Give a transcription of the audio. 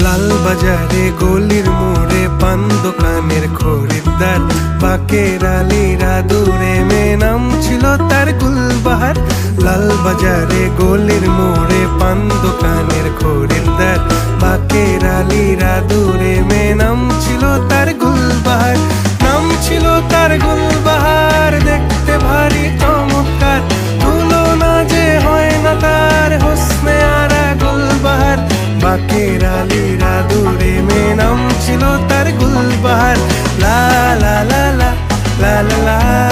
লাল বাজারে গলির মোড়ে পান দোকানের খরিদ্দার, বাকের আলীরা দূরে মেয়ে নাম ছিল তার গুলবাহার। লাল বাজারে গলির মোড়ে পান দোকানের খরিদ্দার, বাকের আলীরা দূরে মেয়ে নাম ছিল তার গুলবাহার। নাম ছিল তার গুলবাহার, দেখতে ভারী চমৎকার, তুলনা যে হয় না তার হোসনে আরা গুলবাহার। বাকের আলীরা দূরে মেয়ে নাম ছিল তার গুলবাহার। লা লা লা লা লা লা লা।